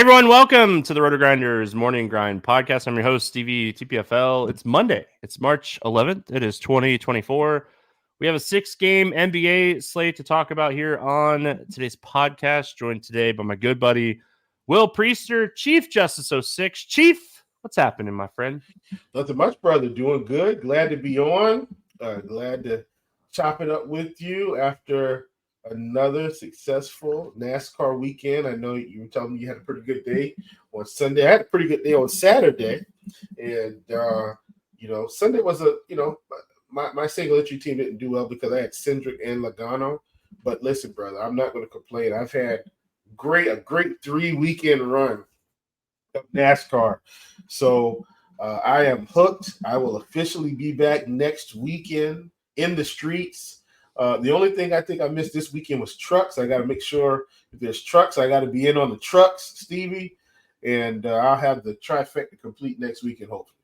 everyone, welcome to the RotoGrinders Morning Grind Podcast. I'm your host, Stevietpfl. It's Monday. It's March 11th. It is 2024. We have a 6-game NBA slate to talk about here on today's podcast, joined today by my good buddy, Will Priester, ChiefJustice06. Chief, what's happening, my friend? Nothing much, brother. Doing good. Glad to be on. Glad to chop it up with you after another successful NASCAR weekend. I know you were telling me you had a pretty good day on Sunday. I had a pretty good day on Saturday. And, Sunday was my single entry team didn't do well because I had Cindric and Logano. But listen, brother, I'm not going to complain. I've had a great 3-weekend run of NASCAR. So I am hooked. I will officially be back next weekend in the streets. The only thing I think I missed this weekend was trucks. I got to make sure if there's trucks, I got to be in on the trucks, Stevie. And I'll have the trifecta complete next weekend, hopefully.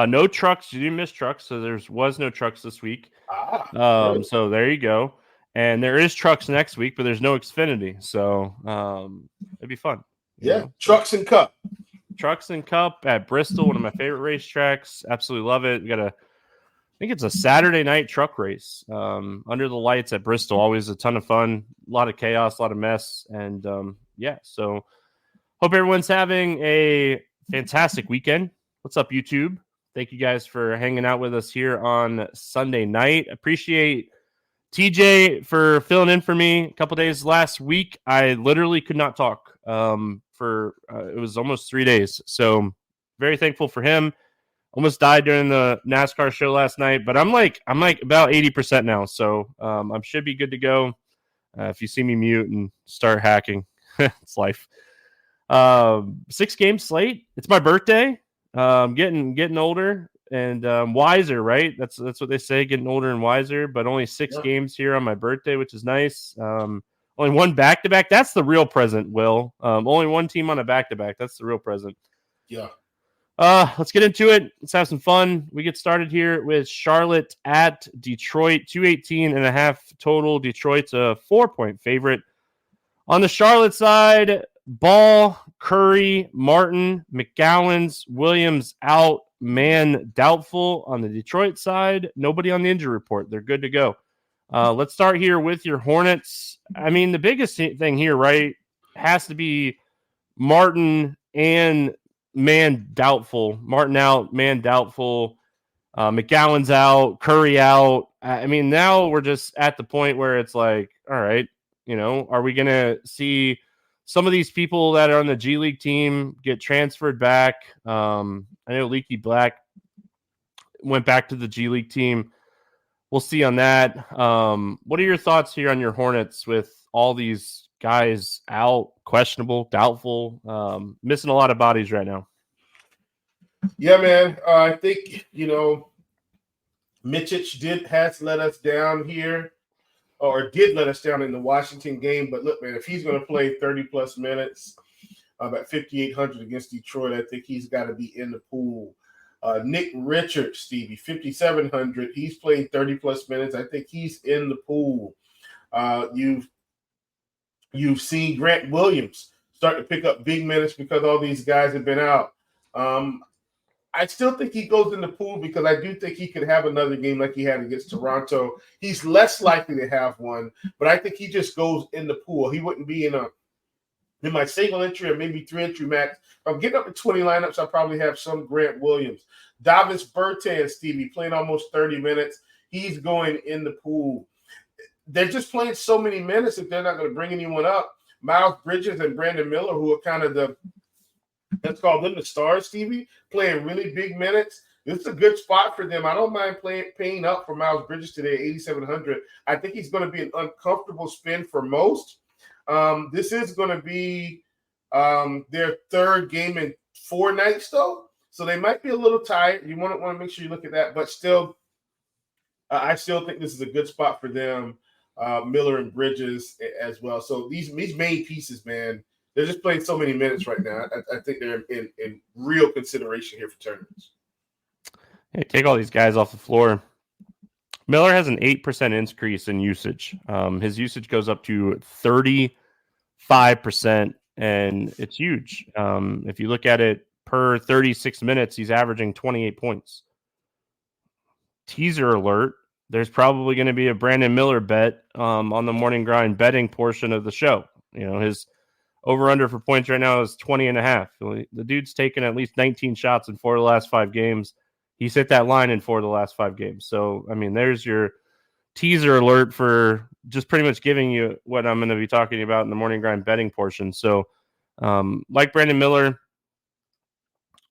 No trucks. You didn't miss trucks, so there was no trucks this week. Really? So there you go. And there is trucks next week, but there's no Xfinity. So it'd be fun. Yeah, Trucks and Cup. Trucks and Cup at Bristol, one of my favorite racetracks. Absolutely love it. We got I think it's a Saturday night truck race under the lights at Bristol. Always a ton of fun, a lot of chaos, a lot of mess. And so hope everyone's having a fantastic weekend. What's up, YouTube? Thank you guys for hanging out with us here on Sunday night. Appreciate TJ for filling in for me a couple days last week. I literally could not talk for it was almost 3 days. So very thankful for him. Almost died during the NASCAR show last night, but I'm like about 80% now, so I should be good to go. If you see me mute and start hacking, it's life. 6-game slate. It's my birthday. Getting older and wiser, right? That's what they say, getting older and wiser. But only 6 games here on my birthday, which is nice. Only one back-to-back. That's the real present, Will. Only one team on a back-to-back. That's the real present. Yeah. Let's get into it. Let's have some fun. We get started here with Charlotte at Detroit, 218.5 total. Detroit's a 4-point favorite. On the Charlotte side, Ball, Curry, Martin, McGowan's, Williams out, Man doubtful. On the Detroit side, nobody on the injury report. They're good to go. Let's start here with your Hornets. I mean, the biggest thing here, right, has to be Martin and Man doubtful. Martin out, Man doubtful. McGowan's out, Curry out. I mean, now we're just at the point where it's like, all right, are we going to see some of these people that are on the G League team get transferred back? I know Leaky Black went back to the G League team. We'll see on that. What are your thoughts here on your Hornets with all these guys out, questionable, doubtful, missing a lot of bodies right now? Yeah, man. I think, Mitchich has let us down here, or did let us down in the Washington game. But look, man, if he's going to play 30-plus minutes at 5,800 against Detroit, I think he's got to be in the pool. Nick Richards, Stevie, 5,700. He's playing 30-plus minutes. I think he's in the pool. You've seen Grant Williams start to pick up big minutes because all these guys have been out. I still think he goes in the pool because I do think he could have another game like he had against Toronto. He's less likely to have one, but I think he just goes in the pool. He wouldn't be in my single entry or maybe 3-entry max. If I'm getting up to 20 lineups, I'll probably have some Grant Williams. Davis Bertans, Stevie, playing almost 30 minutes. He's going in the pool. They're just playing so many minutes if they're not going to bring anyone up. Miles Bridges and Brandon Miller, who are kind of let's call them the stars, Stevie, playing really big minutes. This is a good spot for them. I don't mind paying up for Miles Bridges today at 8,700. I think he's going to be an uncomfortable spin for most. This is going to be their third game in 4 nights, though. So they might be a little tired. You want to make sure you look at that. But still, I still think this is a good spot for them, Miller and Bridges as well. So these main pieces, man, they're just playing so many minutes right now. I think they're in real consideration here for tournaments. Hey, take all these guys off the floor. Miller has an 8% increase in usage. His usage goes up to 35%, and it's huge. If you look at it per 36 minutes, he's averaging 28 points. Teaser alert, there's probably going to be a Brandon Miller bet on the morning grind betting portion of the show. His over-under for points right now is 20.5. The dude's taken at least 19 shots in 4 of the last 5 games. He's hit that line in 4 of the last 5 games. So, there's your teaser alert for just pretty much giving you what I'm going to be talking about in the morning grind betting portion. So, like Brandon Miller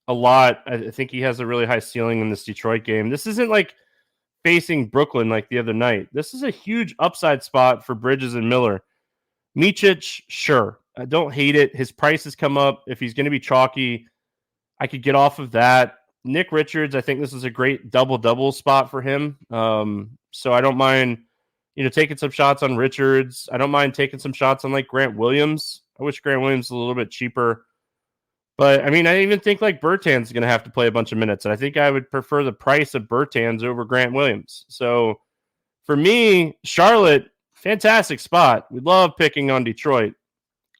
a lot, I think he has a really high ceiling in this Detroit game. This isn't like facing Brooklyn like the other night. This is a huge upside spot for Bridges and Miller. Micic, sure. I don't hate it. His price has come up. If he's going to be chalky, I could get off of that. Nick Richards, I think this is a great double-double spot for him. So I don't mind, taking some shots on Richards. I don't mind taking some shots on like Grant Williams. I wish Grant Williams was a little bit cheaper. But, I even think like Bertans going to have to play a bunch of minutes. And I think I would prefer the price of Bertans over Grant Williams. So for me, Charlotte, fantastic spot. We love picking on Detroit.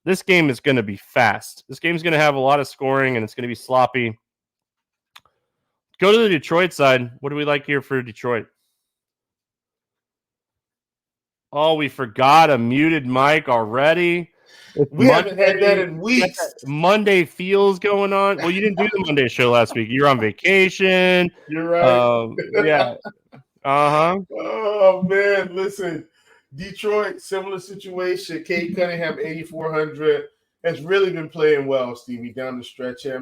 This game is going to be fast. This game is going to have a lot of scoring, and it's going to be sloppy. Go to the Detroit side. What do we like here for Detroit? Oh, we forgot a muted mic already. We haven't had that in weeks. Monday feels going on. Well, you didn't do the Monday show last week. You were on vacation. You're right. Yeah. Uh-huh. Oh, man. Listen, Detroit, similar situation. Cade Cunningham, 8,400, has really been playing well, Stevie, down the stretch here.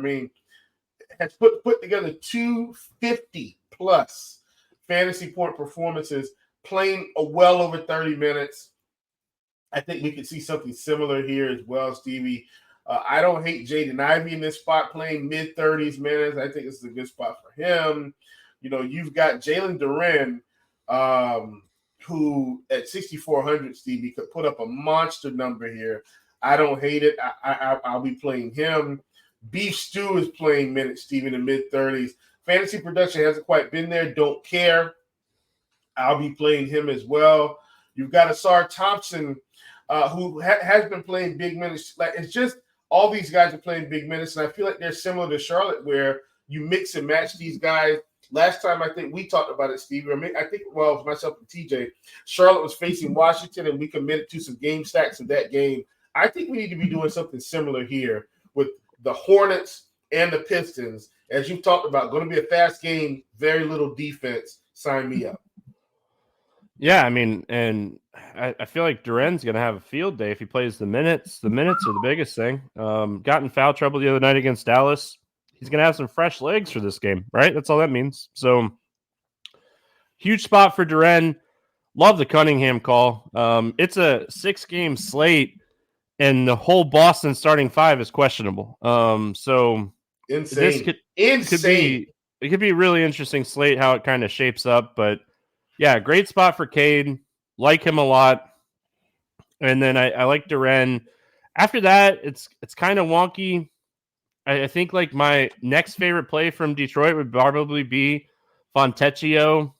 Has put together 250-plus fantasy point performances, playing well over 30 minutes. I think we could see something similar here as well, Stevie. I don't hate Jaden Ivey in this spot, playing mid-30s minutes. I think this is a good spot for him. You've got Jalen Duren, who at 6,400, Stevie, could put up a monster number here. I don't hate it. I'll be playing him. Beef Stew is playing minutes, Stevie, in the mid-30s. Fantasy production hasn't quite been there. Don't care. I'll be playing him as well. You've got Asar Thompson, who has been playing big minutes. It's just all these guys are playing big minutes, and I feel like they're similar to Charlotte, where you mix and match these guys. Last time I think we talked about it, Stevie. I think it was myself and TJ. Charlotte was facing Washington, and we committed to some game stacks of that game. I think we need to be doing something similar here with the Hornets and the Pistons. As you've talked about, going to be a fast game, very little defense. Sign me up. Yeah, and I feel like Duren's going to have a field day if he plays the minutes. The minutes are the biggest thing. Got in foul trouble the other night against Dallas. He's going to have some fresh legs for this game, right? That's all that means. So, huge spot for Duren. Love the Cunningham call. It's a 6-game slate, and the whole Boston starting 5 is questionable. So, insane. This could be a really interesting slate, how it kind of shapes up, but yeah, great spot for Cade. Like him a lot. And then I like Duren. After that, it's kind of wonky. I think like my next favorite play from Detroit would probably be Fontecchio.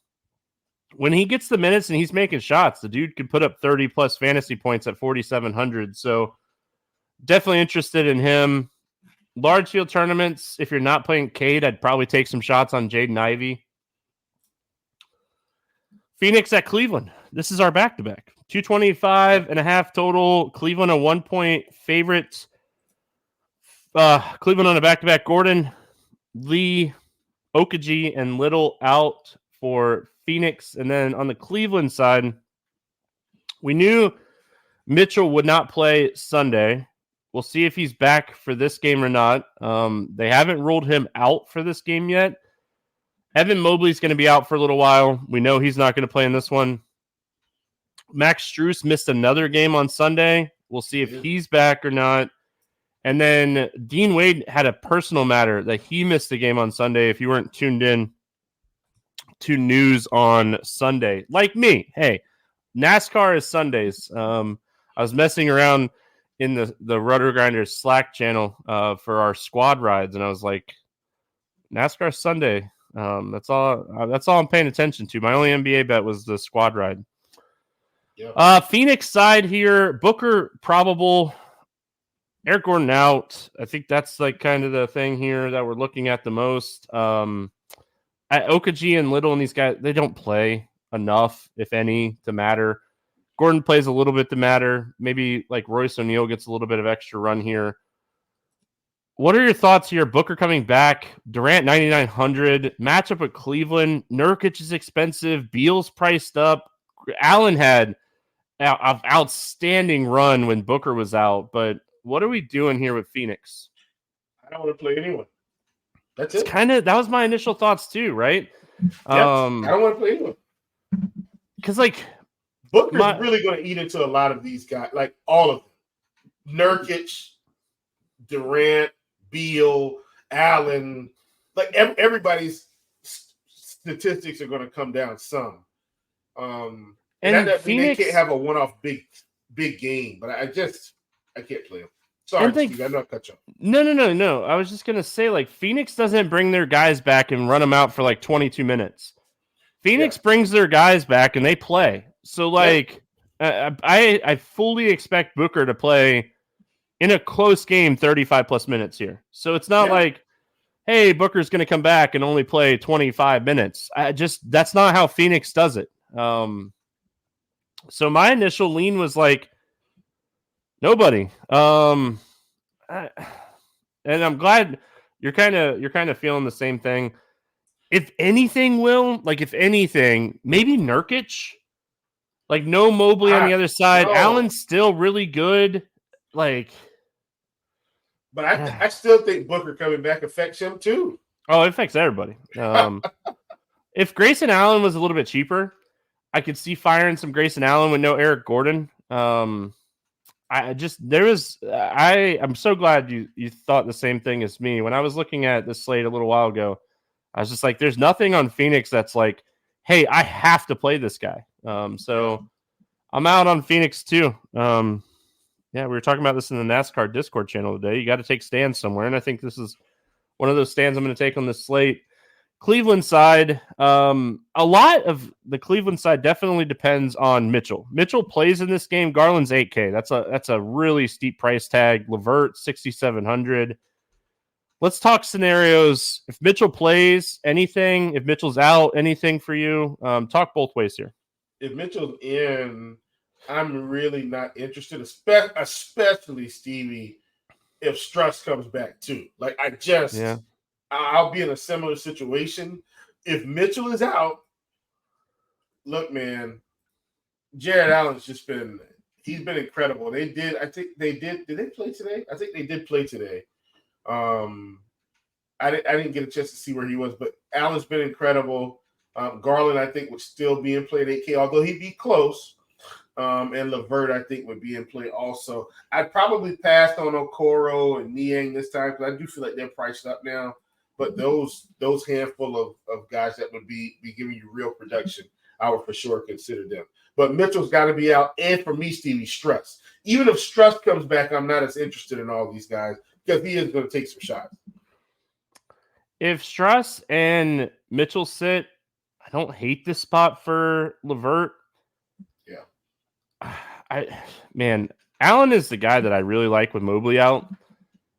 When he gets the minutes and he's making shots, the dude could put up 30-plus fantasy points at 4,700. So definitely interested in him. Large field tournaments, if you're not playing Cade, I'd probably take some shots on Jaden Ivey. Phoenix at Cleveland. This is our back-to-back. 225.5 total. Cleveland a 1-point favorite. Cleveland on a back-to-back. Gordon, Lee, Okaji, and Little out for Phoenix. And then on the Cleveland side, we knew Mitchell would not play Sunday. We'll see if he's back for this game or not. They haven't ruled him out for this game yet. Evan Mobley's going to be out for a little while. We know he's not going to play in this one. Max Strus missed another game on Sunday. We'll see if he's back or not. And then Dean Wade had a personal matter that he missed the game on Sunday. If you weren't tuned in to news on Sunday, like me, hey, NASCAR is Sundays. I was messing around in the RotoGrinders Slack channel for our squad rides, and I was like, NASCAR Sunday. That's all I'm paying attention to. My only NBA bet was the squad ride. Yep. Phoenix side here, Booker probable. Eric Gordon out. I think that's like kind of the thing here that we're looking at the most. Okaji and Little and these guys, they don't play enough, if any, to matter. Gordon plays a little bit to matter. Maybe like Royce O'Neal gets a little bit of extra run here. What are your thoughts here? Booker coming back, Durant 9,900, matchup with Cleveland. Nurkic is expensive. Beal's priced up. Allen had an outstanding run when Booker was out, but what are we doing here with Phoenix? I don't want to play anyone. That's it. That was my initial thoughts too, right? Yep. I don't want to play anyone. Because like Booker's really going to eat into a lot of these guys, like all of them. Nurkic, Durant, Beal, Allen, like everybody's statistics are going to come down some. And that Phoenix, they can't have a one-off big game, but I can't play them. Sorry, Steve, I know I cut you off. No. I was just going to say, like, Phoenix doesn't bring their guys back and run them out for like 22 minutes. Phoenix brings their guys back and they play. So, like, I fully expect Booker to play in a close game 35-plus minutes here. So it's not like, hey, Booker's going to come back and only play 25 minutes. That's not how Phoenix does it. So my initial lean was like, nobody. And I'm glad you're kind of feeling the same thing. If anything, maybe Nurkic. Like no Mobley on the other side. No. Allen's still really good. Like, but I still think Booker coming back affects him too. Oh, it affects everybody. If Grayson Allen was a little bit cheaper, I could see firing some Grayson Allen with no Eric Gordon. I'm so glad you thought the same thing as me. When I was looking at this slate a little while ago, I was just like, there's nothing on Phoenix that's like, hey, I have to play this guy. So I'm out on Phoenix too. We were talking about this in the NASCAR Discord channel today. You got to take stands somewhere, and I think this is one of those stands I'm going to take on this slate. Cleveland side, a lot of the Cleveland side definitely depends on Mitchell. Mitchell plays in this game. Garland's $8K. That's a really steep price tag. LeVert 6,700. Let's talk scenarios. If Mitchell plays, anything. If Mitchell's out, anything for you. Talk both ways here. If Mitchell's in, I'm really not interested, especially Stevie, if Struss comes back too. Like I'll be in a similar situation. If Mitchell is out, look, man, Jared Allen's he's been incredible. Did they play today? I think they did play today. I didn't get a chance to see where he was, but Allen's been incredible. Garland, I think, would still be in play at 8K, although he'd be close. And LeVert, I think, would be in play also. I'd probably pass on Okoro and Niang this time because I do feel like they're priced up now. But those handful of guys that would be giving you real production, I would for sure consider them. But Mitchell's got to be out. And for me, Stevie, Struss. Even if Struss comes back, I'm not as interested in all these guys because he is going to take some shots. If Struss and Mitchell sit, I don't hate this spot for LeVert. Allen is the guy that I really like with Mobley out.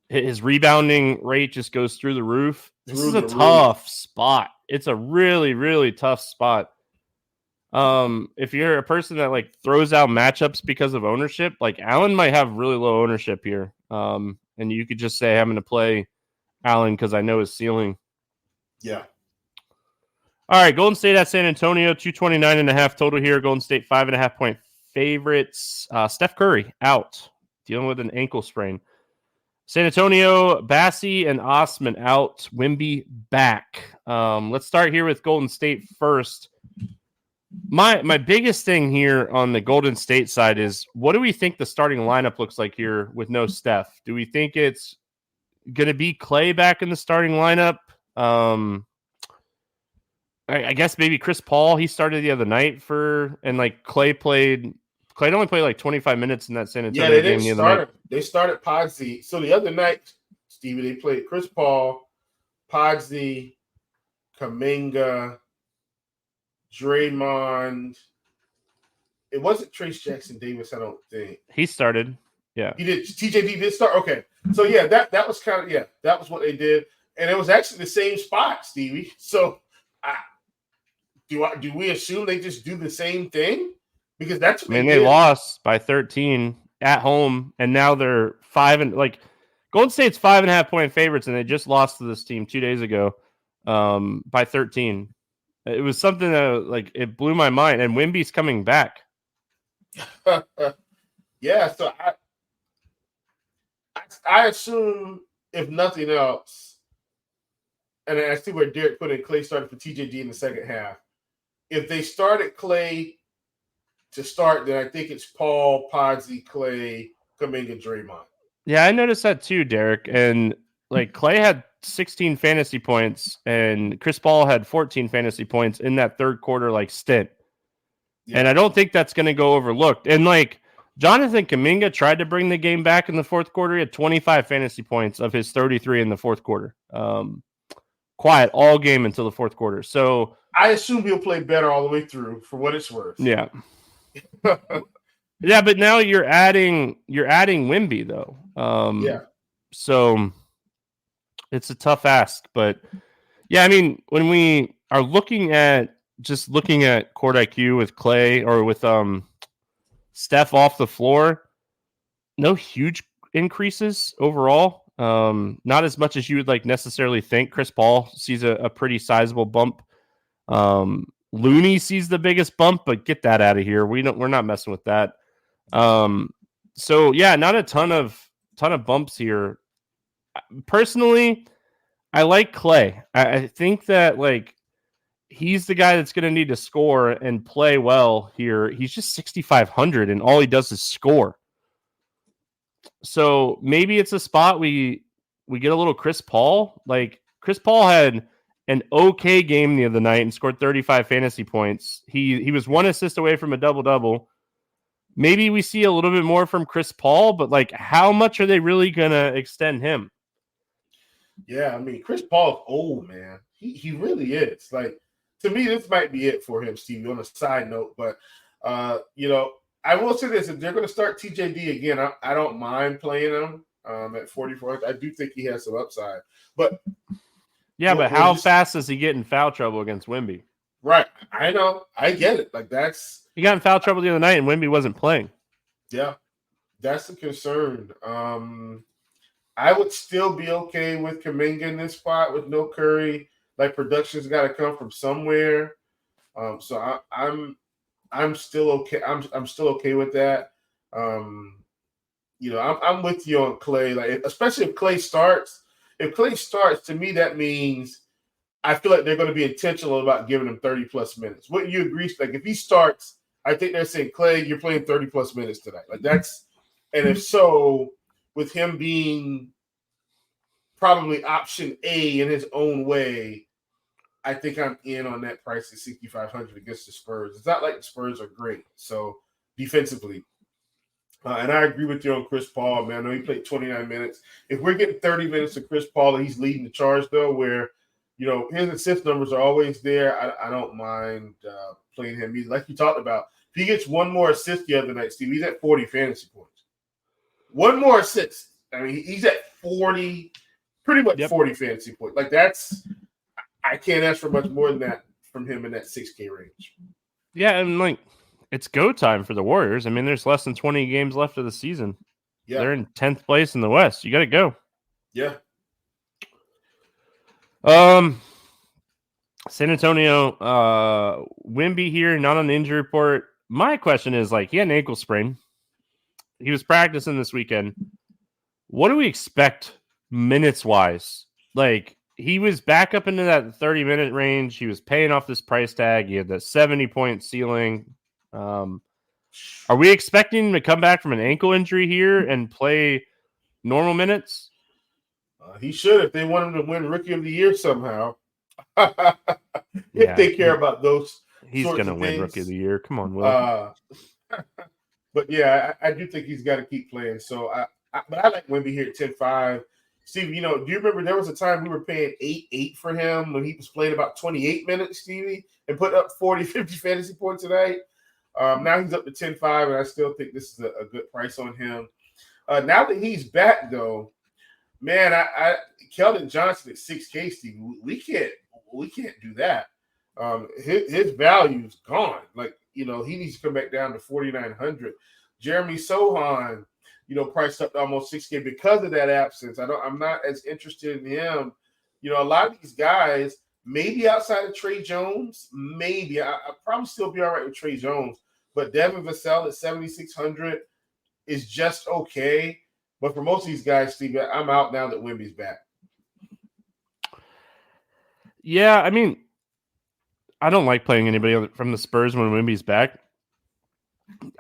His rebounding rate just goes through the roof. This is a tough spot. It's a really, really tough spot. If you're a person that like throws out matchups because of ownership, like Allen might have really low ownership here. And you could just say, I'm going to play Allen because I know his ceiling. Yeah. All right. Golden State at San Antonio, 229.5 total here. Golden State 5.5 point favorites. Steph Curry out, dealing with an ankle sprain. San Antonio, Bassie and Osman out. Wemby back. Let's start here with Golden State first. My biggest thing here on the Golden State side is, what do we think the starting lineup looks like here with no Steph? Do we think it's going to be Clay back in the starting lineup? I guess maybe Chris Paul, he started the other night and like Clay only played like 25 minutes in that San Antonio game the other night. They started Podsy. So the other night, Stevie, they played Chris Paul, Podsy, Kuminga, Draymond. It wasn't Trace Jackson Davis, I don't think. He started. Yeah. He did. TJD did start. Okay. So yeah, that was kind of that was what they did, and it was actually the same spot, Stevie. So do we assume they just do the same thing? Because that's what they lost by 13 at home, and now they're Golden State's 5.5 point favorites, and they just lost to this team 2 days ago by 13. It was something that it blew my mind, and Wemby's coming back. Yeah, so I assume, if nothing else, and I see where Derek put in Clay started for TJD in the second half. If they started Clay to start, then I think it's Paul, Podsy, Clay, Kuminga, Draymond. Yeah, I noticed that too, Derek. And Clay had 16 fantasy points, and Chris Paul had 14 fantasy points in that third quarter stint. Yeah. And I don't think that's going to go overlooked. And Jonathan Kuminga tried to bring the game back in the fourth quarter. He had 25 fantasy points of his 33 in the fourth quarter. Quiet all game until the fourth quarter. So I assume he'll play better all the way through, for what it's worth. Yeah. Yeah, but now you're adding Wemby though. Yeah. So it's a tough ask, but yeah, I mean, when we are looking at court IQ with Clay or with Steph off the floor, no huge increases overall. Not as much as you would necessarily think. Chris Paul sees a pretty sizable bump. Looney sees the biggest bump, but get that out of here. We're not messing with that. So yeah, not a ton of bumps here. Personally, I like Clay. I think that he's the guy that's going to need to score and play well here. He's just 6,500, and all he does is score. So maybe it's a spot we get a little Chris Paul. Chris Paul had an okay game the other night and scored 35 fantasy points. He was one assist away from a double-double. Maybe we see a little bit more from Chris Paul, but how much are they really going to extend him? Yeah, I mean, Chris Paul's old, man. He really is. To me, this might be it for him, Stevie, on a side note. But, I will say this. If they're going to start TJD again, I don't mind playing him at 44. I do think he has some upside. But yeah, but how fast does he get in foul trouble against Wemby? Right. I know. I get it. He got in foul trouble the other night, and Wemby wasn't playing. Yeah, that's a concern. I would still be okay with Kuminga in this spot with no Curry. Production's got to come from somewhere. So I'm still okay. I'm still okay with that. I'm with you on Clay. Especially if Clay starts. If Clay starts, to me that means I feel like they're going to be intentional about giving him 30+ minutes. Wouldn't you agree? If he starts, I think they're saying, Clay, you're playing 30+ minutes tonight. And if so, with him being probably option A in his own way, I think I'm in on that price at 6,500 against the Spurs. It's not like the Spurs are great. So defensively, and I agree with you on Chris Paul, man. I know he played 29 minutes. If we're getting 30 minutes of Chris Paul and he's leading the charge, though, where, his assist numbers are always there, I don't mind playing him. Like you talked about, if he gets one more assist the other night, Steve, he's at 40 fantasy points. One more assist. I mean, he's at 40, pretty much 40 fantasy points. I can't ask for much more than that from him in that 6K range. Yeah, and it's go time for the Warriors. I mean, there's less than 20 games left of the season. Yeah. They're in 10th place in the West. You got to go. Yeah. San Antonio, Wemby here, not on the injury report. My question is, he had an ankle sprain. He was practicing this weekend. What do we expect minutes-wise? He was back up into that 30-minute range. He was paying off this price tag. He had that 70-point ceiling. Are we expecting him to come back from an ankle injury here and play normal minutes? He should if they want him to win Rookie of the Year somehow. If they care about those, he's going to win Rookie of the Year. Come on, Will. But yeah, I do think he's got to keep playing. So, but I like Wemby here at 10-5. Steve, do you remember there was a time we were paying 8-8 for him when he was playing about 28 minutes, Stevie, and put up 40, 50 fantasy points a night? Now he's up to 10-5, and I still think this is a good price on him. Now that he's back, though, man, I Keldon Johnson at 6K, Steve, we can't do that. His value's gone. Like, he needs to come back down to 4,900. Jeremy Sohan, priced up to almost 6K because of that absence. I'm not as interested in him. A lot of these guys, maybe outside of Trey Jones, maybe I'll probably still be all right with Trey Jones, but Devin Vassell at 7,600 is just okay. But for most of these guys, Steve, I'm out now that Wemby's back. Yeah, I mean, I don't like playing anybody from the Spurs when Wemby's back.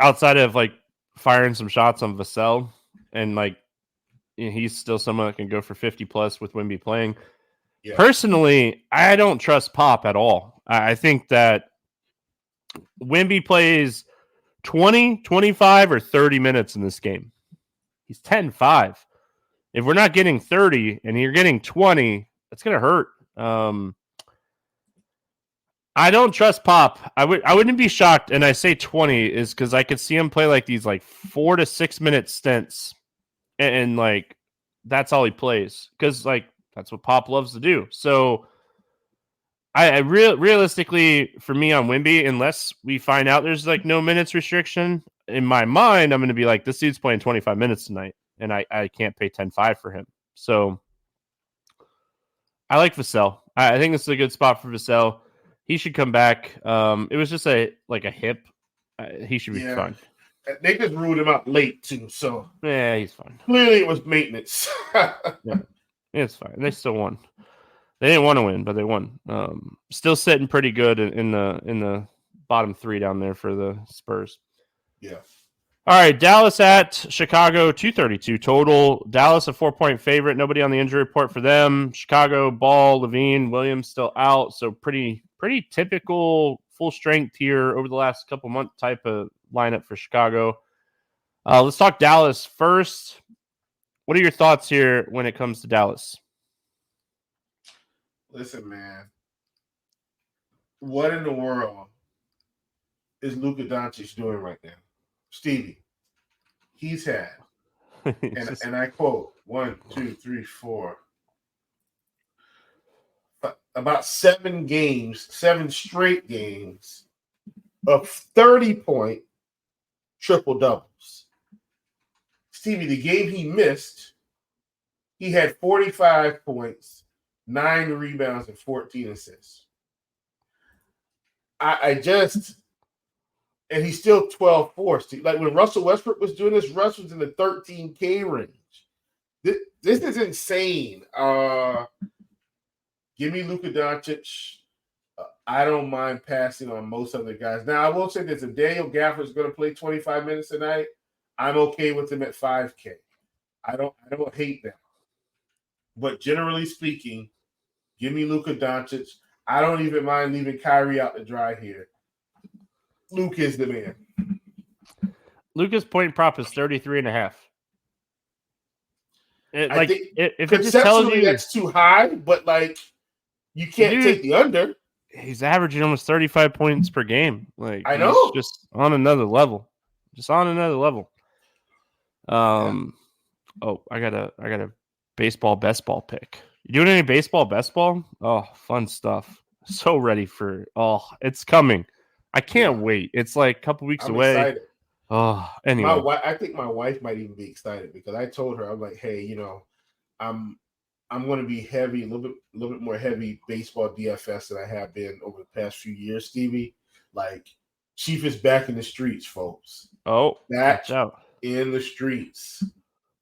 Outside of like firing some shots on Vassell, and like he's still someone that can go for 50 plus with Wemby playing. Yeah. Personally, I don't trust Pop at all. I think that Wemby plays 20, 25, or 30 minutes in this game. He's 10-5. If we're not getting 30 and you're getting 20, that's going to hurt. I don't trust Pop. I wouldn't be shocked, and I say 20 is because I could see him play like these like 4 to 6 minute stints, and like that's all he plays because like that's what Pop loves to do. So I realistically, for me on Wemby, unless we find out there's like no minutes restriction, in my mind, I'm going to be like, this dude's playing 25 minutes tonight, and I can't pay 10-5 for him. So I like Vassell. I think this is a good spot for Vassell. He should come back. It was just a hip. He should be fine. They just ruled him out late too, so yeah, he's fine. Clearly, it was maintenance. Yeah, it's fine. They still won. They didn't want to win, but they won. Still sitting pretty good in the bottom three down there for the Spurs. Yeah. All right, Dallas at Chicago, 232 total. Dallas a 4-point favorite. Nobody on the injury report for them. Chicago, Ball, Levine, Williams still out. So pretty typical full strength here over the last couple month type of lineup for Chicago. Let's talk Dallas first. What are your thoughts here when it comes to Dallas? Listen, man. What in the world is Luka Doncic doing right now? Stevie, he's had, and I quote, 1, 2, 3, 4, about 7 straight games of 30-point triple doubles. Stevie, the game he missed, he had 45 points, 9 rebounds, and 14 assists. And he's still 12-4. Like when Russell Westbrook was doing this, Russ was in the 13K range. This is insane. Give me Luka Doncic. I don't mind passing on most other guys. Now, I will say this. If Daniel Gafford is going to play 25 minutes tonight, I'm okay with him at 5K. I don't hate that. But generally speaking, give me Luka Doncic. I don't even mind leaving Kyrie out to dry here. Luke is the man. Luka's point prop is 33.5. I think if it just tells you that's too high, but like you can't take the under. He's averaging almost 35 points per game. Like I know, he's just on another level. Oh, I got a baseball best ball pick. You doing any baseball best ball? Oh, fun stuff. So ready for it's coming. I can't wait. It's like a couple weeks away. Excited. Oh, anyway. I think my wife might even be excited because I told her, I'm like, hey, I'm going to be heavy, a little bit more heavy baseball DFS than I have been over the past few years, Stevie. Like, Chief is back in the streets, folks. Oh, back in the streets.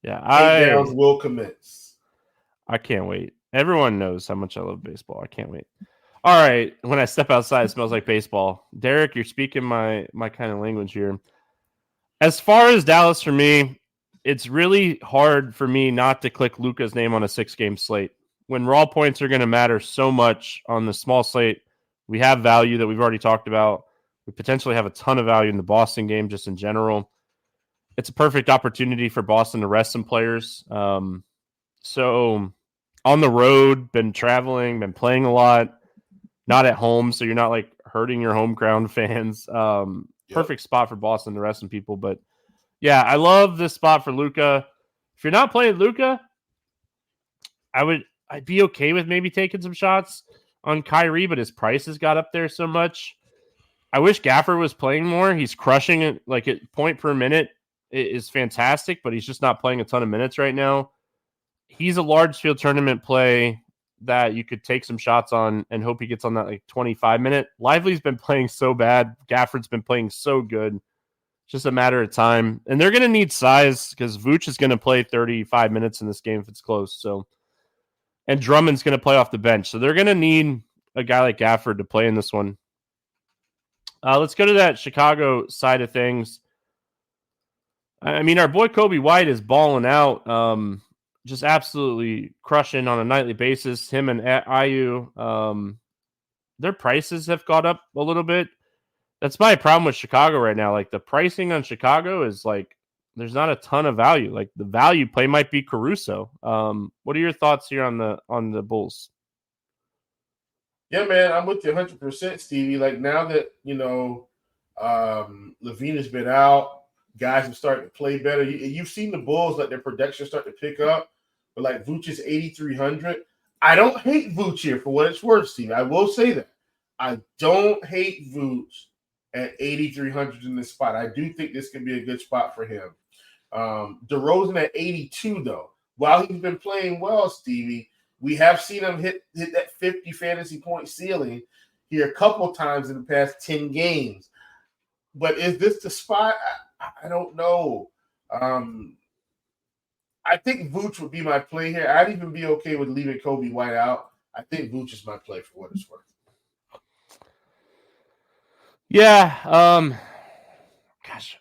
Yeah, takedowns will commence. I can't wait. Everyone knows how much I love baseball. I can't wait. All right, when I step outside, it smells like baseball. Derek, you're speaking my kind of language here. As far as Dallas for me, it's really hard for me not to click Luka's name on a 6-game slate. When raw points are going to matter so much on the small slate, we have value that we've already talked about. We potentially have a ton of value in the Boston game just in general. It's a perfect opportunity for Boston to rest some players. So on the road, been traveling, been playing a lot. Not at home, so you're not like hurting your home ground fans. Perfect spot for Boston to rest some people. But yeah, I love this spot for Luka. If you're not playing Luka, I'd be okay with maybe taking some shots on Kyrie, but his price has got up there so much. I wish Gafford was playing more. He's crushing it, like at point per minute is fantastic, but he's just not playing a ton of minutes right now. He's a large field tournament play that you could take some shots on and hope he gets on that like 25-minute. Lively's been playing so bad. Gafford's been playing so good. It's just a matter of time. And they're going to need size because Vooch is going to play 35 minutes in this game if it's close. So, and Drummond's going to play off the bench. So they're going to need a guy like Gafford to play in this one. Let's go to that Chicago side of things. I mean, our boy Kobe White is balling out, just absolutely crushing on a nightly basis. Him and Ayu, their prices have got up a little bit. That's my problem with Chicago right now. Like the pricing on Chicago is like there's not a ton of value. Like the value play might be Caruso. What are your thoughts here on the Bulls? Yeah, man, I'm with you 100%, Stevie. Like now that Levine has been out, guys have started to play better. You've seen the Bulls let their production start to pick up, but like Vooch is 8,300. I don't hate Vooch here for what it's worth, Stevie. I will say that I don't hate Vooch at 8,300 in this spot. I do think this can be a good spot for him. DeRozan at 82, though. While he's been playing well, Stevie, we have seen him hit that 50 fantasy point ceiling here a couple times in the past 10 games. But is this the spot? I don't know. I think Vooch would be my play here. I'd even be okay with leaving Kobe White out. I think Vooch is my play for what it's worth. Yeah. Gosh,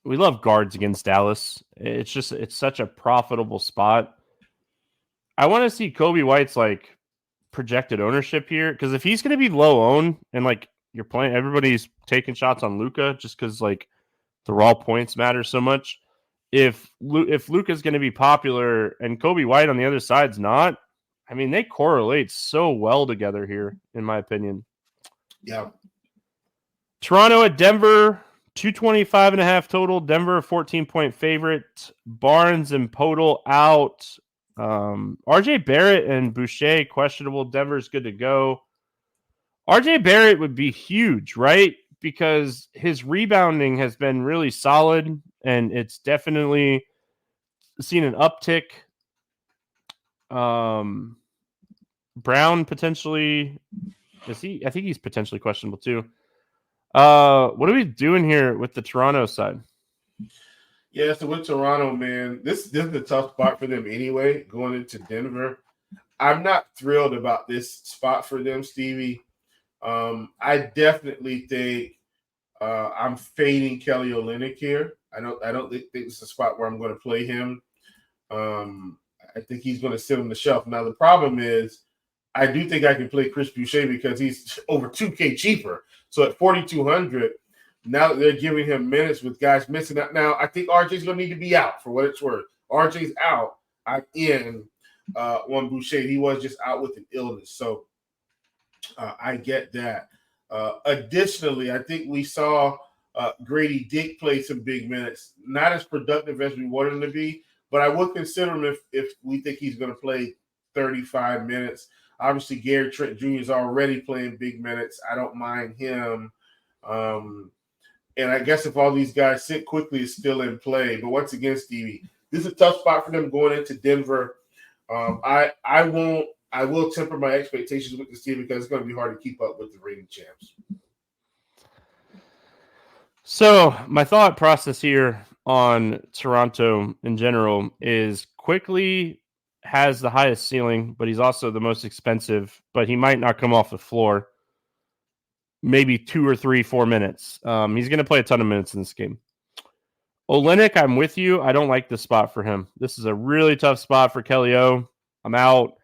we love guards against Dallas. It's such a profitable spot. I want to see Kobe White's like projected ownership here because if he's going to be low owned and like you're playing, everybody's taking shots on Luka just because like the raw points matter so much. If Luka's going to be popular and Kobe White on the other side's not, I mean they correlate so well together here, in my opinion. Yeah. Toronto at Denver, 225.5 total. Denver, 14-point favorite. Barnes and Podol out. RJ Barrett and Boucher questionable. Denver's good to go. RJ Barrett would be huge, right? Because his rebounding has been really solid and it's definitely seen an uptick. Brown potentially I think he's potentially questionable too. What are we doing here with the Toronto side? Yeah, so with Toronto, man, this is a tough spot for them anyway, going into Denver. I'm not thrilled about this spot for them, Stevie. I definitely think I'm fading Kelly Olynyk here. I don't think it's a spot where I'm going to play him. I think he's going to sit on the shelf. Now, the problem is I do think I can play Chris Boucher because he's over $2K cheaper. So at 4,200, now that they're giving him minutes with guys missing out. Now, I think RJ's going to need to be out for what it's worth. RJ's out. I'm in on Boucher. He was just out with an illness. So I get that. Additionally, I think we saw Grady Dick play some big minutes. Not as productive as we wanted him to be, but I would consider him if we think he's going to play 35 minutes. Obviously, Gary Trent Jr. is already playing big minutes. I don't mind him. And I guess if all these guys sit quickly, is still in play. But once again, Stevie, this is a tough spot for them going into Denver. I will temper my expectations with this team because it's going to be hard to keep up with the reigning champs. So my thought process here on Toronto in general is Quickly has the highest ceiling, but he's also the most expensive, but he might not come off the floor. Maybe 2 or 3, 4 minutes. He's going to play a ton of minutes in this game. Olynyk, I'm with you. I don't like this spot for him. This is a really tough spot for Kelly O. I'm out.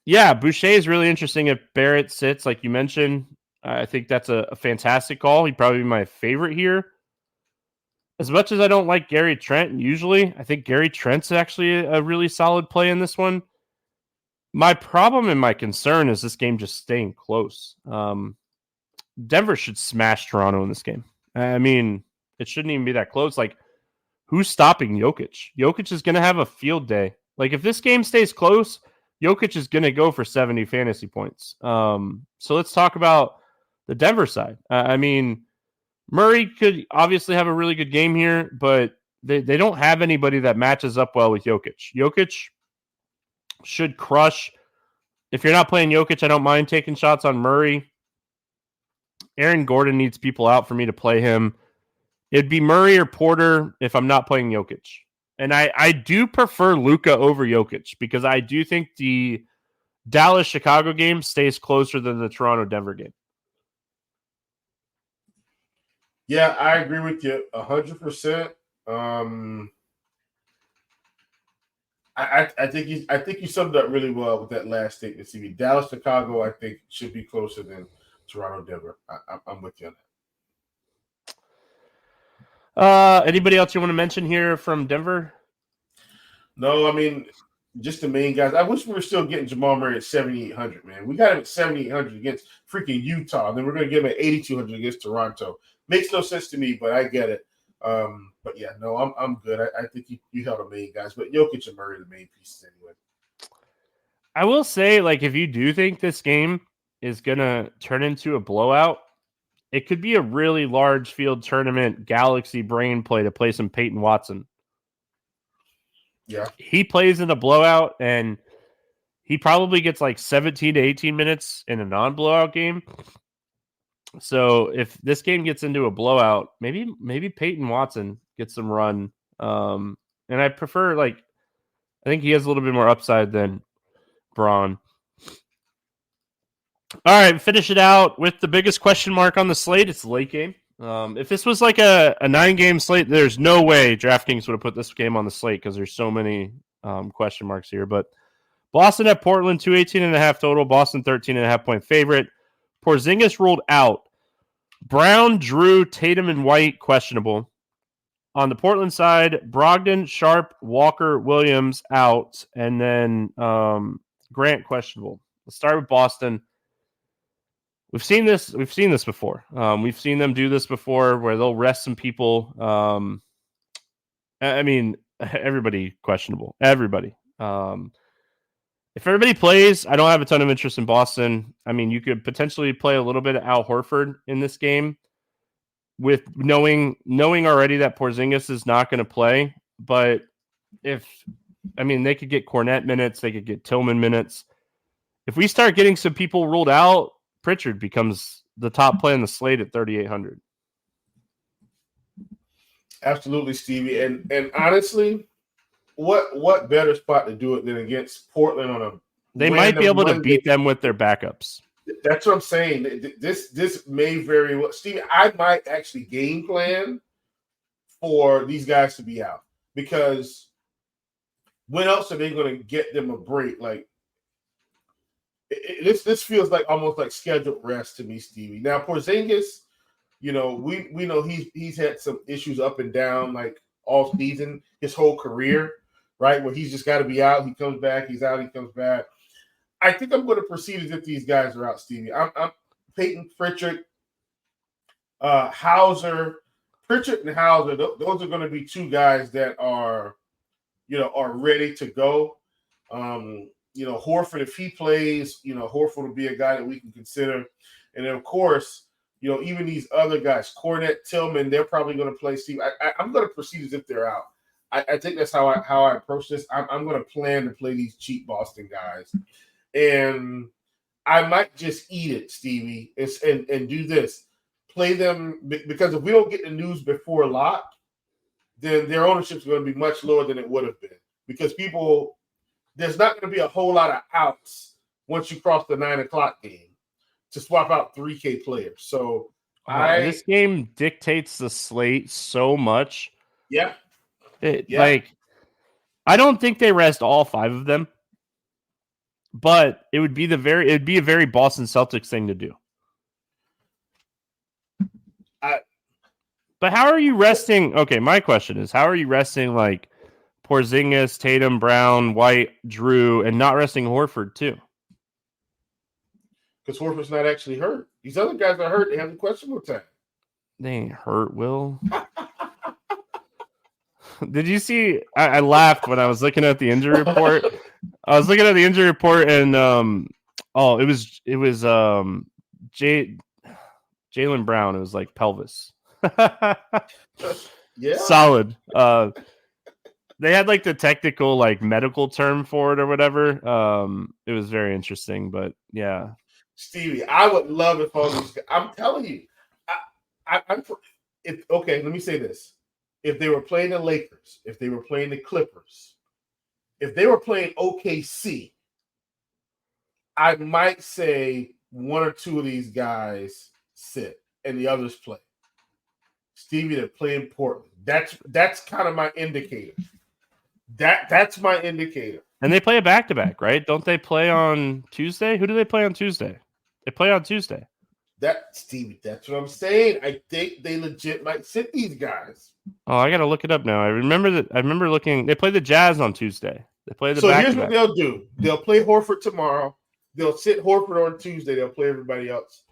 Yeah, Boucher is really interesting if Barrett sits, like you mentioned. I think that's a fantastic call. He'd probably be my favorite here. As much as I don't like Gary Trent, usually, I think Gary Trent's actually a really solid play in this one. My problem and my concern is this game just staying close. Denver should smash Toronto in this game. I mean, it shouldn't even be that close. Like, who's stopping Jokic? Jokic is going to have a field day. Like, if this game stays close, Jokic is going to go for 70 fantasy points. So let's talk about the Denver side. I mean, Murray could obviously have a really good game here, but they don't have anybody that matches up well with Jokic. Jokic should crush. If you're not playing Jokic, I don't mind taking shots on Murray. Aaron Gordon needs people out for me to play him. It'd be Murray or Porter if I'm not playing Jokic. And I do prefer Luka over Jokic because I do think the Dallas-Chicago game stays closer than the Toronto-Denver game. Yeah, I agree with you 100%. I think you summed up really well with that last statement, CB. Dallas-Chicago, I think, should be closer than Toronto-Denver. I'm with you on that. Anybody else you want to mention here from Denver? No, I mean, just the main guys. I wish we were still getting Jamal Murray at 7,800, man. We got him at 7,800 against freaking Utah. Then we're going to get him at 8,200 against Toronto. Makes no sense to me, but I get it. But yeah, no, I'm good. I think you held the main guys, but Jokic and Murray are the main pieces anyway. I will say, like, if you do think this game is going to turn into a blowout, it could be a really large field tournament galaxy brain play to play some Peyton Watson. Yeah. He plays in a blowout, and he probably gets like 17 to 18 minutes in a non-blowout game. So if this game gets into a blowout, maybe Peyton Watson gets some run. And I prefer, like, I think he has a little bit more upside than Braun. All right, finish it out with the biggest question mark on the slate. It's the late game. If this was like a 9-game slate, there's no way DraftKings would have put this game on the slate because there's so many question marks here. But Boston at Portland, 218.5 total. Boston 13.5 point favorite. Porzingis ruled out. Brown, Drew, Tatum, and White questionable. On the Portland side, Brogdon, Sharp, Walker, Williams out, and then Grant questionable. Let's start with Boston. We've seen this before. We've seen them do this before where they'll rest some people. I mean, everybody questionable. Everybody. If everybody plays, I don't have a ton of interest in Boston. I mean, you could potentially play a little bit of Al Horford in this game with knowing already that Porzingis is not going to play. But they could get Cornette minutes. They could get Tillman minutes. If we start getting some people ruled out, Pritchard becomes the top play on the slate at 3,800. Absolutely, Stevie. And honestly, what better spot to do it than against Portland on a They might be able to beat them with their backups. That's what I'm saying. This may very well, Stevie, I might actually game plan for these guys to be out because when else are they going to get them a break? Like, this feels like almost like scheduled rest to me, Stevie. Now, Porzingis, we know he's had some issues up and down like all season, his whole career, right? Where he's just got to be out. He comes back. He's out. He comes back. I think I'm going to proceed as if these guys are out, Stevie. I'm Peyton Pritchard, Hauser, Pritchard and Hauser. Those are going to be two guys that are ready to go. Horford, if he plays, Horford will be a guy that we can consider. And then, of course, even these other guys, Cornette, Tillman, they're probably going to play. Steve, I'm going to proceed as if they're out. I think that's how I approach this. I'm going to plan to play these cheap Boston guys. And I might just eat it, Stevie, and do this. Play them, because if we don't get the news before lock, then their ownership is going to be much lower than it would have been. Because there's not going to be a whole lot of outs once you cross the 9 o'clock game to swap out 3K players. So this game dictates the slate so much. Yeah. Like, I don't think they rest all 5 of them, but it would be a very Boston Celtics thing to do. But how are you resting? Okay, my question is, how are you resting like Porzingis, Tatum, Brown, White, Drew, and not resting Horford too? Because Horford's not actually hurt. These other guys are hurt. They have a questionable time. They ain't hurt, Will. Did you see? I laughed when I was looking at the injury report. I was looking at the injury report, and it was Jaylen Brown. It was like pelvis. Yeah. Solid. They had like the technical like medical term for it or whatever. It was very interesting, but yeah. Stevie, I would love if all these. I'm telling you, okay. Let me say this: if they were playing the Lakers, if they were playing the Clippers, if they were playing OKC, I might say one or two of these guys sit and the others play. Stevie, they're playing Portland. That's kind of my indicator. That's my indicator. And they play a back-to-back, right? Don't they play on Tuesday? Who do they play on Tuesday? They play on Tuesday. Stevie, that's what I'm saying. I think they legit might sit these guys. Oh, I gotta look it up now. I remember looking. They play the Jazz on Tuesday. They play the. So here's what they'll do. They'll play Horford tomorrow. They'll sit Horford on Tuesday. They'll play everybody else.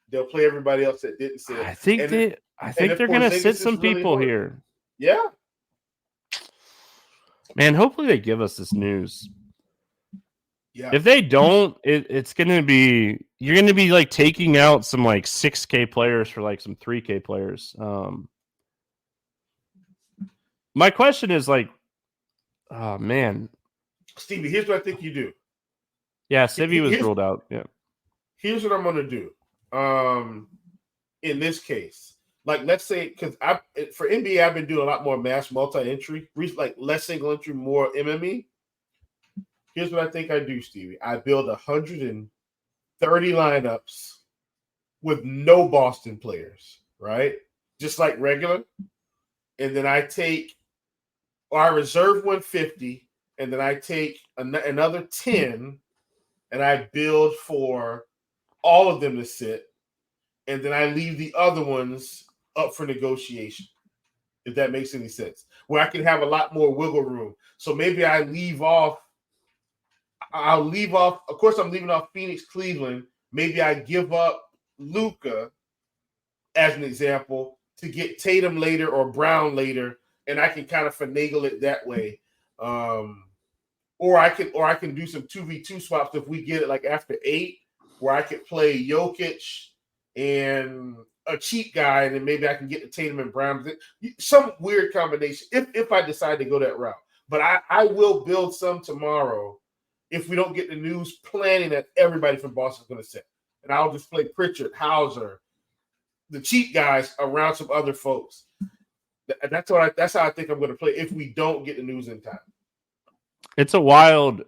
They'll play everybody else that didn't sit. I think they're gonna sit some people really here. Yeah. Man, hopefully they give us this news. Yeah. If they don't, it's gonna be you're gonna be like taking out some like 6K players for like some 3K players. My question is like, oh man, Stevie, here's what I think you do. Yeah, Stevie was ruled out. Yeah. Here's what I'm gonna do. In this case, like let's say because for NBA I've been doing a lot more mass multi-entry, like less single entry, more MME. Here's what I think I do, Stevie. I build 130 lineups with no Boston players, right? Just like regular. And then I reserve 150, and then I take another 10, and I build for all of them to sit, and then I leave the other ones up for negotiation, if that makes any sense, where I can have a lot more wiggle room. So maybe I'll leave off, of course, I'm leaving off Phoenix, Cleveland. Maybe I give up Luka, as an example, to get Tatum later or Brown later, and I can kind of finagle it that way. Or I can do some 2v2 swaps if we get it like after 8, where I could play Jokic and a cheap guy, and then maybe I can get the Tatum and Brown. Some weird combination if I decide to go that route. But I will build some tomorrow if we don't get the news planning that everybody from Boston is going to sit. And I'll just play Pritchard, Hauser, the cheap guys around some other folks. That's how I think I'm going to play if we don't get the news in time. It's a wild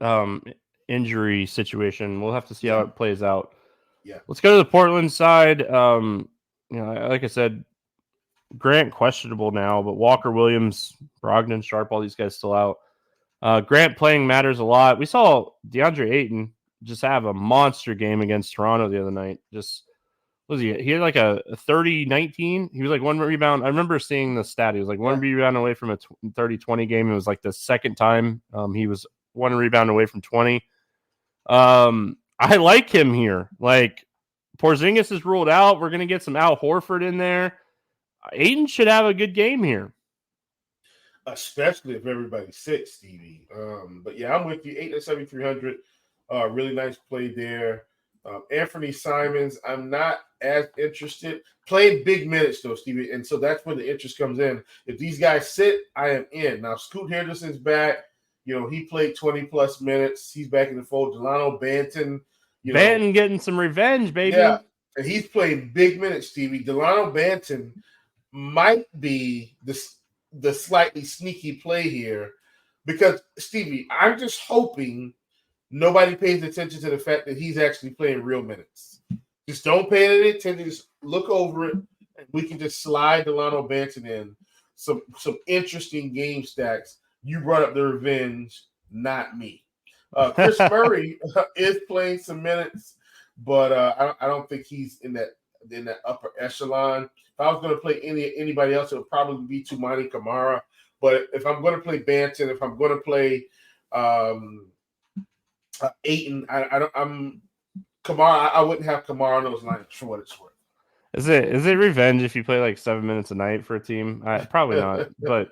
injury situation. We'll have to see how it plays out. Yeah. Let's go to the Portland side. Like I said, Grant questionable now, but Walker, Williams, Brogdon, Sharp, all these guys still out. Grant playing matters a lot. We saw DeAndre Ayton just have a monster game against Toronto the other night. Just was he had like a 30-19. He was like one rebound. I remember seeing the stat. He was like one rebound away from a 30-20 game. It was like the second time he was one rebound away from 20. I like him here. Like Porzingis is ruled out. We're gonna get some Al Horford in there. Ayton should have a good game here, especially if everybody's sick, Stevie. But yeah, I'm with you. 8 at 7,300. Really nice play there. Anthony Simons, I'm not as interested. Playing big minutes, though, Stevie. And so that's when the interest comes in. If these guys sit, I am in. Now, Scoot Henderson's back. He played 20-plus minutes. He's back in the fold. Delano Banton. Banton getting some revenge, baby. Yeah, and he's playing big minutes, Stevie. Delano Banton might be the slightly sneaky play here because, Stevie, I'm just hoping nobody pays attention to the fact that he's actually playing real minutes. Just don't pay any attention. Just look over it, and we can just slide Delano Banton in some interesting game stacks. You brought up the revenge, not me. Chris Murray is playing some minutes, but I don't think he's in that upper echelon. If I was going to play anybody else, it would probably be Toumani Camara. But if I'm going to play Banton, if I'm going to play Ayton, I'm Kamara. I wouldn't have Kamara on those lines for what it's worth. Is it revenge if you play like 7 minutes a night for a team? Probably not. But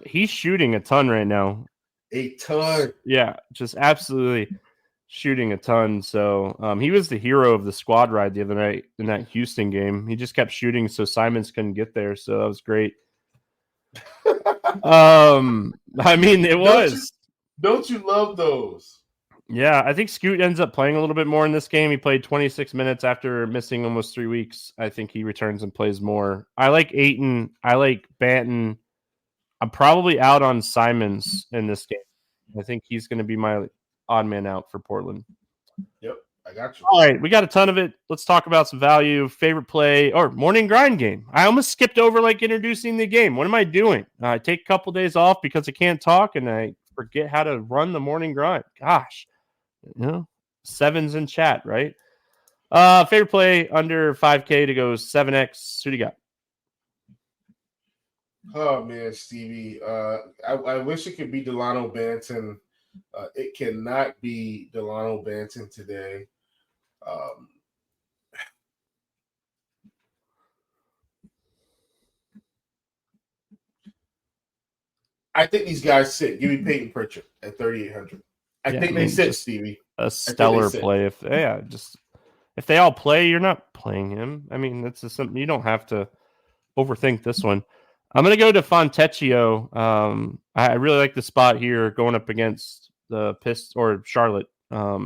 He's shooting a ton right now. A ton. Yeah, just absolutely shooting a ton. So he was the hero of the squad ride the other night in that Houston game. He just kept shooting so Simons couldn't get there. So that was great. I mean, it was. Don't you love those? Yeah, I think Scoot ends up playing a little bit more in this game. He played 26 minutes after missing almost 3 weeks. I think he returns and plays more. I like Ayton. I like Banton. I'm probably out on Simons in this game. I think he's going to be my odd man out for Portland. Yep, I got you. All right, we got a ton of it. Let's talk about some value, favorite play, or morning grind game. I almost skipped over introducing the game. What am I doing? I take a couple days off because I can't talk, and I forget how to run the morning grind. Gosh. Sevens in chat, right? Favorite play under 5K to go 7X. Who do you got? Oh man, Stevie. I wish it could be Delano Banton. It cannot be Delano Banton today. I think these guys sit. Give me Peyton Pritchard at 3,800. I think they sit, Stevie. A stellar play. If they all play, you're not playing him. I mean, that's just something you don't have to overthink this one. I'm going to go to Fontecchio. I really like the spot here going up against the Pistons or Charlotte. I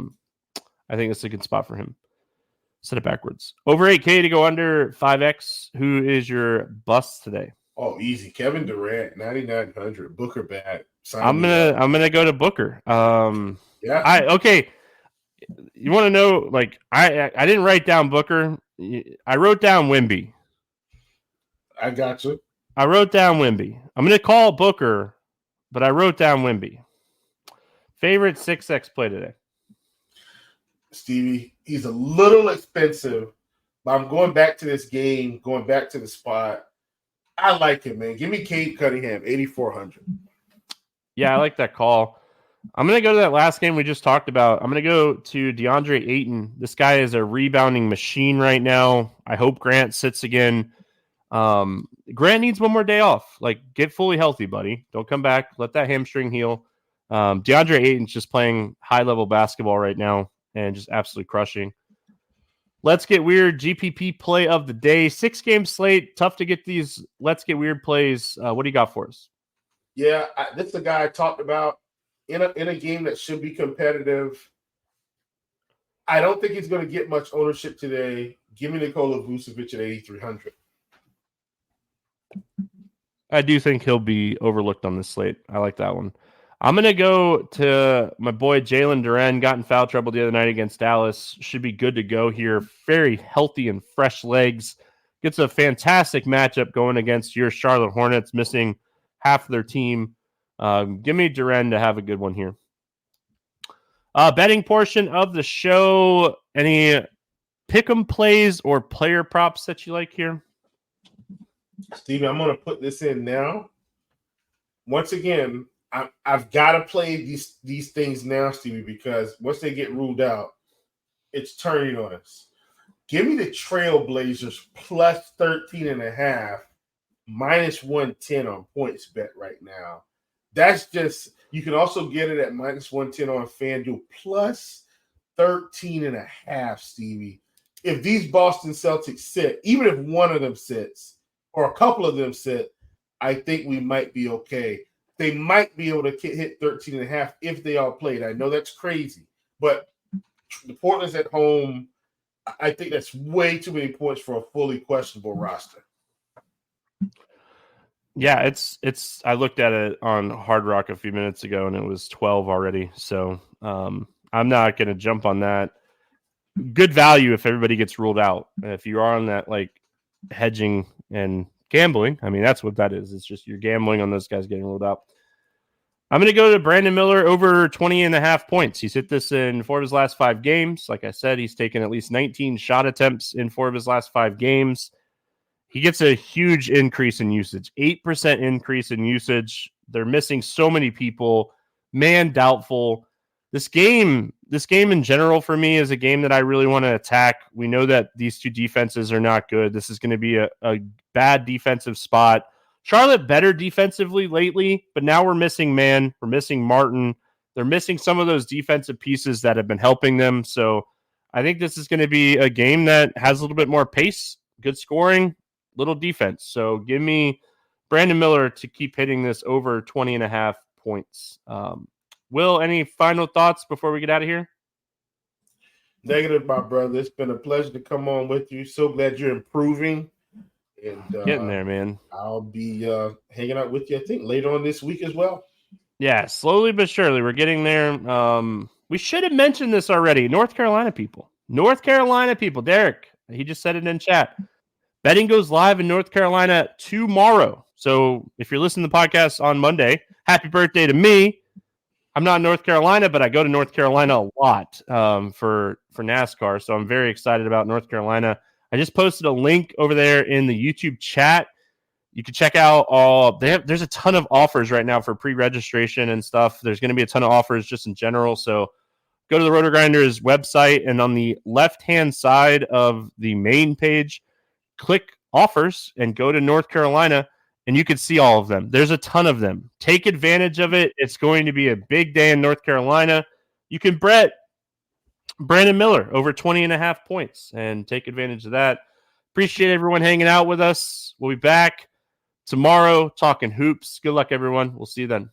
think it's a good spot for him. Set it backwards. Over 8K to go under 5X. Who is your bust today? Oh, easy. Kevin Durant, 9,900. Booker bad. I'm gonna go to Booker. Yeah. Okay. You want to know? I didn't write down Booker. I wrote down Wemby. I got you. I wrote down Wemby. I'm gonna call Booker, but I wrote down Wemby. Favorite 6X play today? Stevie, he's a little expensive, but I'm going back to this game, going back to the spot. I like him, man. Give me Cade Cunningham, 8,400. Yeah, I like that call. I'm going to go to that last game we just talked about. I'm going to go to DeAndre Ayton. This guy is a rebounding machine right now. I hope Grant sits again. Grant needs one more day off. Get fully healthy, buddy. Don't come back. Let that hamstring heal. DeAndre Ayton's just playing high-level basketball right now and just absolutely crushing. Let's get weird. GPP play of the day. 6-game slate. Tough to get these let's get weird plays. What do you got for us? Yeah, this is the guy I talked about in a game that should be competitive. I don't think he's going to get much ownership today. Give me Nikola Vucevic at 8,300. I do think he'll be overlooked on this slate. I like that one. I'm going to go to my boy Jalen Duren. Got in foul trouble the other night against Dallas. Should be good to go here. Very healthy and fresh legs. Gets a fantastic matchup going against your Charlotte Hornets, missing half of their team. Give me Duren to have a good one here. Betting portion of the show. Any pick'em plays or player props that you like here? Stevie, I'm going to put this in now. Once again, I've got to play these things now, Stevie, because once they get ruled out, it's turning on us. Give me the Trailblazers plus 13.5, minus 110 on points bet right now. That's just, you can also get it at minus 110 on FanDuel plus 13.5, Stevie. If these Boston Celtics sit, even if one of them sits or a couple of them sit, I think we might be okay. They might be able to hit 13.5 if they all played. I know that's crazy, but the Portland's at home. I think that's way too many points for a fully questionable roster. Yeah, it's. I looked at it on Hard Rock a few minutes ago, and it was 12 already. So I'm not going to jump on that. Good value if everybody gets ruled out. If you are on that hedging and gambling, I mean, that's what that is. It's just you're gambling on those guys getting ruled out. I'm going to go to Brandon Miller over 20.5 points. He's hit this in 4 of his last 5 games. Like I said, he's taken at least 19 shot attempts in 4 of his last 5 games. He gets a huge increase in usage, 8% increase in usage. They're missing so many people. Man, doubtful. This game in general for me is a game that I really want to attack. We know that these two defenses are not good. This is going to be a bad defensive spot. Charlotte better defensively lately, but now we're missing Man. We're missing Martin. They're missing some of those defensive pieces that have been helping them. So I think this is going to be a game that has a little bit more pace, good scoring, little defense. So give me Brandon Miller to keep hitting this over 20.5 points. Will, any final thoughts before we get out of here? Negative, my brother. It's been a pleasure to come on with you. So glad you're improving. And getting there, man. I'll be hanging out with you, I think, later on this week as well. Yeah, slowly but surely. We're getting there. We should have mentioned this already. North Carolina people. Derek, he just said it in chat. Betting goes live in North Carolina tomorrow. So if you're listening to the podcast on Monday, happy birthday to me. I'm not in North Carolina, but I go to North Carolina a lot for NASCAR. So I'm very excited about North Carolina. I just posted a link over there in the YouTube chat. You can check out there's a ton of offers right now for pre-registration and stuff. There's going to be a ton of offers just in general. So go to the RotoGrinders website, and on the left-hand side of the main page, click offers and go to North Carolina, and you can see all of them. There's a ton of them. Take advantage of it. It's going to be a big day in North Carolina. You can bet Brandon Miller over 20.5 points and take advantage of that. Appreciate everyone hanging out with us. We'll be back tomorrow talking hoops. Good luck, everyone. We'll see you then.